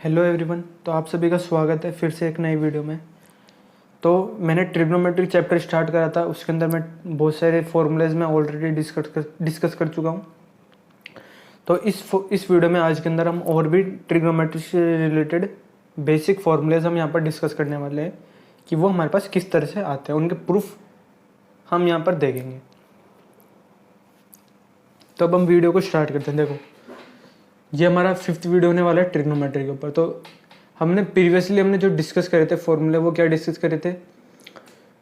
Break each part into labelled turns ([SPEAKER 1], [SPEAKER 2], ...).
[SPEAKER 1] Hello everyone. तो आप सभी का स्वागत है फिर से एक नई वीडियो में। तो मैंने ट्रिग्नोमेट्री चैप्टर स्टार्ट करा था, उसके अंदर मैं बहुत सारे फॉर्मूलेज में ऑलरेडी डिस्कस कर चुका हूँ। तो इस वीडियो में आज के अंदर हम और भी ट्रिग्नोमेट्री से रिलेटेड बेसिक फॉर्मूलेज हम यहाँ पर डिस्कस करने वाले हैं कि वो हमारे पास किस तरह से आते हैं, उनके प्रूफ हम यहाँ पर देखेंगे। तो अब हम वीडियो को स्टार्ट करते हैं। देखो, ये हमारा 5th वीडियो होने वाला है ट्रिग्नोमेट्री के ऊपर। तो हमने जो डिस्कस करे थे फॉर्मूले, वो क्या डिस्कस करे थे?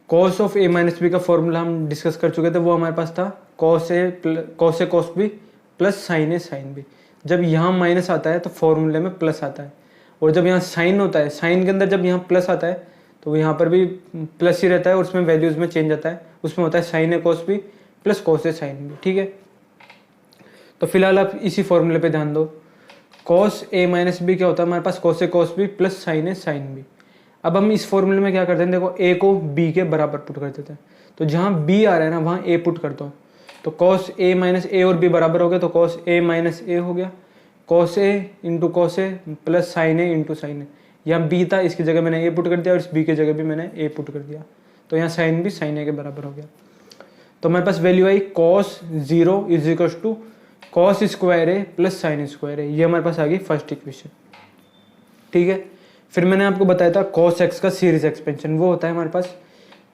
[SPEAKER 1] Cos of A minus B का फॉर्मूला हम डिस्कस कर चुके थे। वो हमारे पास था cos A cos B plus sine A sine B. जब यहाँ माइनस आता है तो फॉर्मूले में प्लस आता है, और जब यहाँ साइन होता है, साइन के अंदर जब यहाँ प्लस आता है तो यहाँ पर भी प्लस ही रहता है, और उसमें वैल्यूज में चेंज आता है। उसमें होता है sign A cos B plus cos A sine B. ठीक है, तो फिलहाल आप इसी फॉर्मूले पे ध्यान दो। कॉस ए माइनस बी क्या होता है हमारे पास? Cos A cos B plus sine A sine B. अब हम इस फॉर्मूले में क्या करते हैं? देखो, ए को बी के बराबर पुट कर देते हैं। तो जहाँ बी आ रहा है ना, वहाँ ए पुट कर दो। तो कॉस ए माइनस ए और बी बराबर हो गया, तो कॉस ए माइनस ए हो गया। Cos A into cos A plus sine A into sine ए। यहाँ बी था, इसकी जगह मैंने ए पुट कर दिया, और इस बी की जगह भी मैंने ए पुट कर दिया। तो यहाँ साइन भी साइन ए के बराबर हो गया। तो हमारे पास वैल्यू आई cos 0 is equal to cos square A plus sine square A. ये हमारे पास आ गई फर्स्ट इक्वेशन। ठीक है, फिर मैंने आपको बताया था कॉस एक्स का सीरीज एक्सपेंशन। वो होता है हमारे पास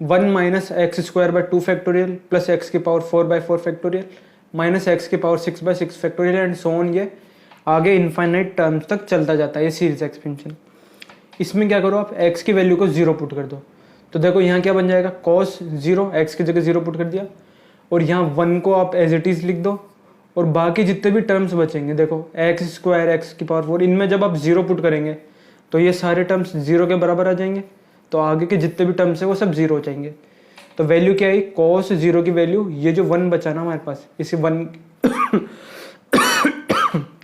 [SPEAKER 1] 1 minus x square by 2 factorial plus x की power 4 by 4 factorial minus x की power 6 by 6 factorial and so on. ये आगे इनफाइनाइट टर्म्स तक चलता जाता है ये सीरीज एक्सपेंशन। इसमें क्या करो, आप एक्स की वैल्यू को 0 पुट कर दो। तो देखो यहाँ क्या बन जाएगा? कॉस 0, एक्स की जगह 0 पुट कर दिया, और यहाँ 1 को आप एज इट इज लिख दो, और बाकी जितने भी टर्म्स बचेंगे, देखो एक्स स्क्वायर एक्स की पावर 4, इनमें जब आप 0 पुट करेंगे तो ये सारे टर्म्स 0 के बराबर आ जाएंगे। तो आगे के जितने भी टर्म्स है वो सब 0 हो जाएंगे। तो वैल्यू क्या आई? कॉस 0 की वैल्यू, ये जो 1 बचा ना हमारे पास, इसी 1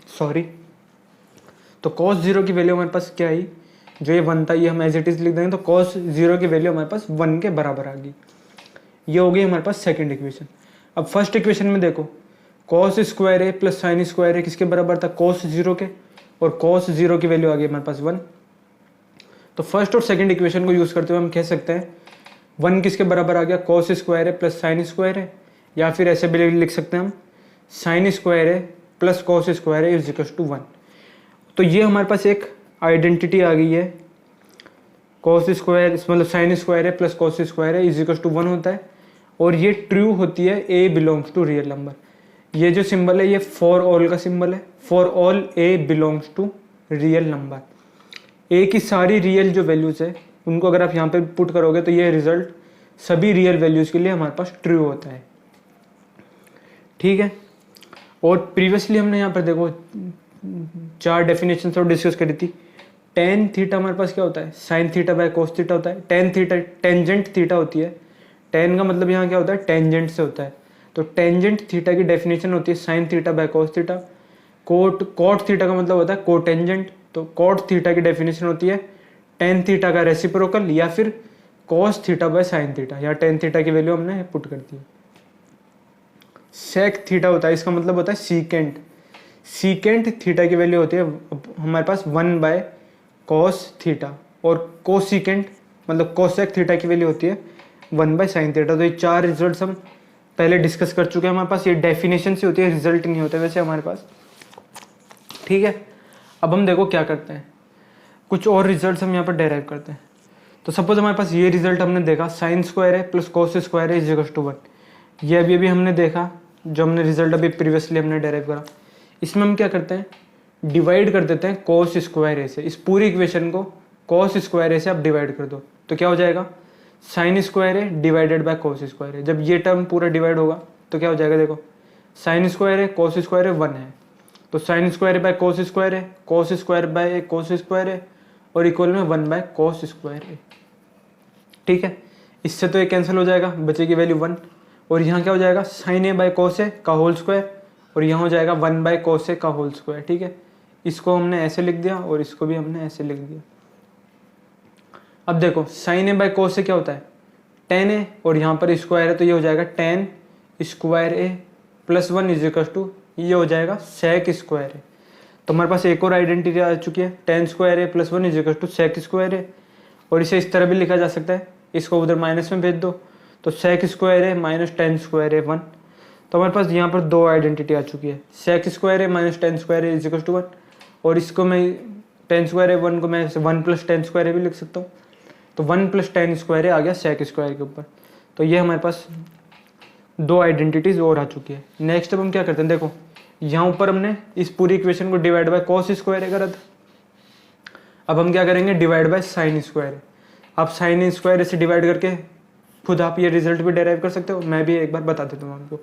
[SPEAKER 1] सॉरी, तो कॉस 0 की वैल्यू हमारे पास क्या आई? जो ये 1 था, ये हम एज इट इज लिख देंगे। तो कॉस 0 की वैल्यू हमारे पास 1 के बराबर आ गई। ये हो गई हमारे पास सेकेंड इक्वेशन। अब फर्स्ट इक्वेशन में देखो, cos square A plus sine square ए किसके बराबर था? कॉस 0 के, और कॉस 0 की वैल्यू आ गई हमारे पास 1। तो फर्स्ट और सेकंड इक्वेशन को यूज करते हुए हम कह सकते हैं 1 किसके बराबर आ गया? Cos square A plus sine square A, या फिर ऐसे भी लिख सकते हैं हम sine square A plus cos square A is equal to 1। तो ये हमारे पास एक आइडेंटिटी आ गई है। कॉस स्क्वायर मतलब sine square A plus cos square A is equal to 1 होता है, और ये ट्रू होती है A belongs to real number. ये जो सिंबल है ये फॉर ऑल का सिंबल है। For all A belongs to real number. A की सारी रियल जो वैल्यूज है उनको अगर आप यहाँ पे पुट करोगे तो ये रिजल्ट सभी रियल वैल्यूज के लिए हमारे पास ट्रू होता है। ठीक है, और प्रीवियसली हमने यहाँ पर देखो 4 डेफिनेशन और डिस्कस करी थी। टेन थीटा हमारे पास क्या होता है? Sine theta by cos theta होता है। टेन थीटा टेंजेंट थीटा होती है। टेन का मतलब यहाँ क्या होता है? टेंजेंट से होता है। तो टेंजेंट थीटा की डेफिनेशन होती है sine theta by cos theta. Cot theta का मतलब होता है कोटेंजेंट। तो कोट थीटा की डेफिनेशन होती है टेन थीटा का रेसिप्रोकल, या फिर cos theta by sine theta. या टेन थीटा की वैल्यू हमने पुट कर दी। सेक थीटा होता है, इसका मतलब होता है सीकेंट। सीकेंट थीटा की वैल्यू होती है हमारे पास 1 बाय कॉस थीटा, और कोसिकेंट मतलब कोसेक थीटा की वैल्यू होती है 1 बाय साइन थीटा। तो ये 4 रिजल्ट्स हम पहले डिस्कस कर चुके हैं। हमारे पास ये डेफिनेशन से होती है, रिजल्ट नहीं होते वैसे हमारे पास। ठीक है, अब हम देखो क्या करते हैं, कुछ और रिजल्ट्स हम यहाँ पर डेराइव करते हैं। तो सपोज हमारे पास ये रिजल्ट हमने देखा, साइन स्क्वायर है प्लस कॉस स्क्वायर है इज इक्वल टू 1। ये अभी हमने देखा, जो हमने रिजल्ट अभी प्रीवियसली हमने डेराइव करा। इसमें हम क्या करते हैं? डिवाइड कर देते हैं कॉस स्क्वायर ए से। इस पूरी इक्वेशन को कॉस स्क्वायर ए से आप डिवाइड कर दो, तो क्या हो जाएगा? साइन स्क्वायर है डिवाइडेड बाय कॉस स्क्वायर है। जब ये टर्म पूरा डिवाइड होगा तो क्या हो जाएगा? देखो, साइन स्क्वायर है कॉस स्क्वायर है 1 है, तो sine square by cos square है, cos square by cos square है, और इक्वल में 1 बाय कॉस स्क्वायर है। ठीक है, इससे तो ये कैंसिल हो जाएगा, बचेगी वैल्यू 1। और यहाँ क्या हो जाएगा? Sign A by cos A का होल स्क्वायर, और यहाँ हो जाएगा 1 बाय कॉस ए का होल स्क्वायर। ठीक है, इसको हमने ऐसे लिख दिया और इसको भी हमने ऐसे लिख दिया। अब देखो, साइन ए बाय कोस ए क्या होता है? टेन ए, और यहाँ पर स्क्वायर है तो ये हो जाएगा tan square A plus 1 is equal to, ये हो जाएगा सेक स्क्वायर ए। तो हमारे पास एक और आइडेंटिटी आ चुकी है, tan square A plus one is equal to sec square A. और इसे इस तरह भी लिखा जा सकता है, इसको उधर माइनस में भेज दो तो सेक square A minus tan square A one. तो हमारे पास यहाँ पर दो आइडेंटिटी आ चुकी है, sec square A minus tan square A is equal to one. और इसको मैं टेन स्क्वायर ए वन को मैं one plus tan square A भी लिख सकता हूँ। तो one plus tan square A आ गया सेक स्क्वायर के ऊपर। तो ये हमारे पास दो आइडेंटिटीज और आ चुकी है। नेक्स्ट अब हम क्या करते हैं, देखो यहाँ ऊपर हमने इस पूरी इक्वेशन को डिवाइड बाय कॉस स्क्वायर ए करा था। अब हम क्या करेंगे, डिवाइड बाय साइन स्क्वायर ए। आप साइन स्क्वायर से डिवाइड करके खुद आप ये रिजल्ट भी डेराइव कर सकते हो, मैं भी एक बार बता देता हूँ आपको।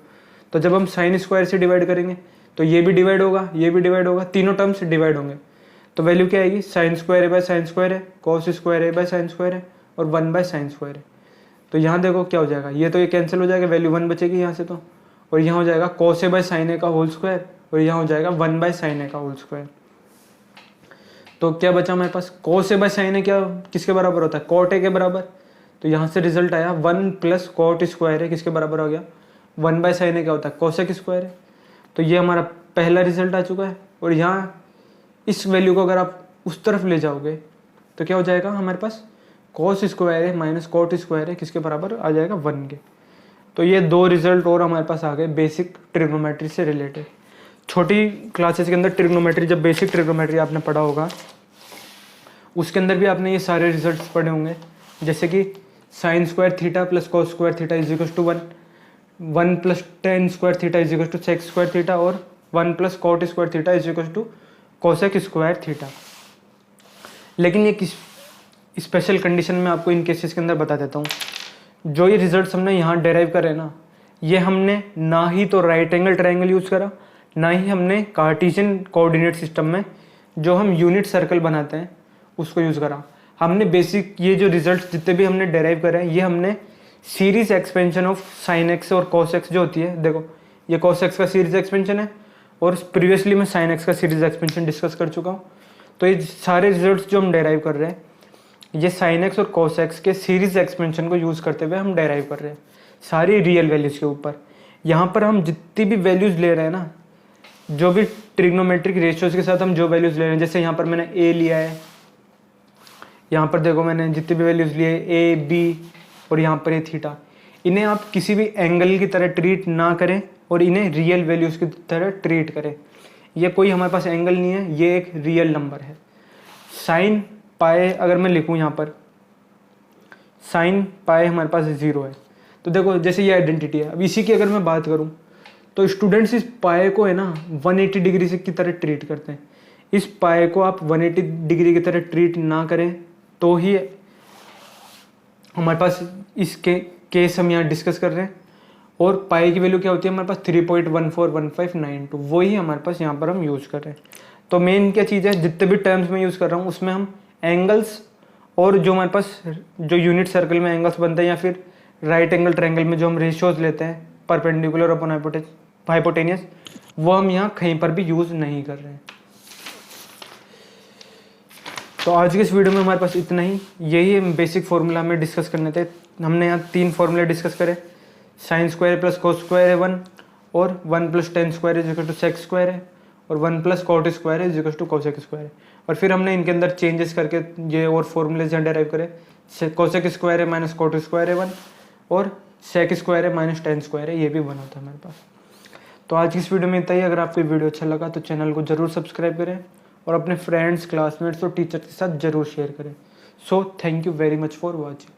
[SPEAKER 1] तो जब हम साइन स्क्वायर से डिवाइड करेंगे तो ये भी डिवाइड होगा, ये भी डिवाइड होगा, तीनों टर्म्स डिवाइड होंगे। तो वैल्यू क्या आएगी, sine square A by sine square A, cos square A by sine square A और one by sine square A. तो यहाँ देखो क्या हो जाएगा, ये तो ये कैंसिल हो जाएगा, वैल्यू वन बचेगी यहाँ से। तो और यहाँ हो जाएगा कॉस ए बाय साइन ए का होल स्क्वायर और यहाँ हो जाएगा वन बाय साइन ए का होल स्क्वायर। तो क्या बचा हमारे पास, कॉस ए बाय साइन ए क्या किसके बराबर होता है, कॉट ए के बराबर। तो यहाँ से रिजल्ट आया वन प्लस कॉट स्क्वायर ए किसके बराबर हो गया, वन बाय साइन ए क्या होता है, कोसेक स्क्वायर है। तो ये हमारा पहला रिजल्ट आ चुका है। और यहाँ इस वैल्यू को अगर आप उस तरफ ले जाओगे तो क्या हो जाएगा हमारे पास, कॉस स्क्वायर है माइनस कॉट स्क्वायर है किसके बराबर आ जाएगा, वन के। तो ये दो रिजल्ट और हमारे पास आ गए बेसिक ट्रिग्नोमेट्री से रिलेटेड। छोटी क्लासेस के अंदर ट्रिग्नोमेट्री, जब बेसिक ट्रिग्नोमेट्री आपने पढ़ा होगा उसके अंदर भी आपने ये सारे रिजल्ट्स पढ़े होंगे, जैसे कि sine square theta plus cos square theta is equal to one, one plus tan square theta is equal to sec square theta और one plus cot square theta is equal to cosec square theta. लेकिन ये किस special condition में आपको इन cases के अंदर बता देता हूँ। जो ये रिजल्ट्स हमने यहाँ डेराइव करे ना, ये हमने ना ही तो राइट एंगल ट्रायंगल यूज़ करा, ना ही हमने कार्टेशियन कोऑर्डिनेट सिस्टम में जो हम यूनिट सर्कल बनाते हैं उसको यूज़ करा। हमने बेसिक ये जो रिजल्ट्स जितने भी हमने डेराइव करे हैं ये हमने series expansion of sine x और कॉस एक्स जो होती है, देखो ये कॉस एक्स का सीरीज एक्सपेंशन है और प्रीवियसली मैं साइन एक्स का सीरीज एक्सपेंशन डिस्कस कर चुका हूँ। तो ये सारे रिजल्ट्स जो हम डेराइव कर रहे हैं ये साइन एक्स और कॉस एक्स के सीरीज एक्सपेंशन को यूज़ करते हुए हम डेराइव कर रहे हैं सारी रियल वैल्यूज़ के ऊपर। यहाँ पर हम जितनी भी वैल्यूज़ ले रहे हैं ना, जो भी ट्रिग्नोमेट्रिक रेशियोज़ के साथ हम जो वैल्यूज़ ले रहे हैं, जैसे यहाँ पर मैंने ए लिया है, यहाँ पर देखो मैंने जितनी भी वैल्यूज़ लिए ए बी और यहाँ पर ये थीटा, इन्हें आप किसी भी एंगल की तरह ट्रीट ना करें और इन्हें रियल वैल्यूज़ की तरह ट्रीट करें। ये कोई हमारे पास एंगल नहीं है, ये एक रियल नंबर है। साइन पाए अगर मैं लिखूँ यहाँ पर, साइन पाए हमारे पास 0 है। तो देखो जैसे ये आइडेंटिटी है, अब इसी की अगर मैं बात करूँ तो स्टूडेंट्स इस पाए को है ना 180 डिग्री से की तरह ट्रीट करते हैं। इस पाए को आप 180 डिग्री की तरह ट्रीट ना करें तो ही हमारे पास इसके केस हम यहाँ डिस्कस कर रहे हैं। और पाई की वैल्यू क्या होती है हमारे पास 3.141592, वही हमारे पास यहाँ पर हम यूज़ कर रहे हैं। तो मेन क्या चीज़ है, जितने भी टर्म्स में यूज़ कर रहा हूँ उसमें हम एंगल्स और जो हमारे पास जो यूनिट सर्कल में एंगल्स बनते हैं या फिर राइट एंगल ट्रायंगल में जो हम रेशियोज लेते हैं परपेंडिकुलर अपॉन हाइपोटेनियस, वो हम यहाँ कहीं पर भी यूज़ नहीं कर रहे हैं। तो आज के इस वीडियो में हमारे पास इतना ही, यही बेसिक फार्मूला हमें डिस्कस करने थे। हमने यहाँ 3 फार्मूले डिस्कस करे, sine square plus cos square है 1 और 1 plus tan square is equal to sec square है और 1 plus cot square is equal to cosec square है। और फिर हमने इनके अंदर चेंजेस करके ये और फॉर्मूले यहाँ डेराइव करे, कोसेक स्क्वायर है माइनस कॉट स्क्वायर है 1 और सेक स्क्वायर है माइनस टेन स्क्वायर है, ये भी 1 होता है हमारे पास। तो आज की इस वीडियो में इतना ही। अगर आपको वीडियो अच्छा लगा तो चैनल को जरूर सब्सक्राइब करें और अपने फ्रेंड्स, क्लासमेट्स और टीचर के साथ जरूर शेयर करें। So thank you very much for watching.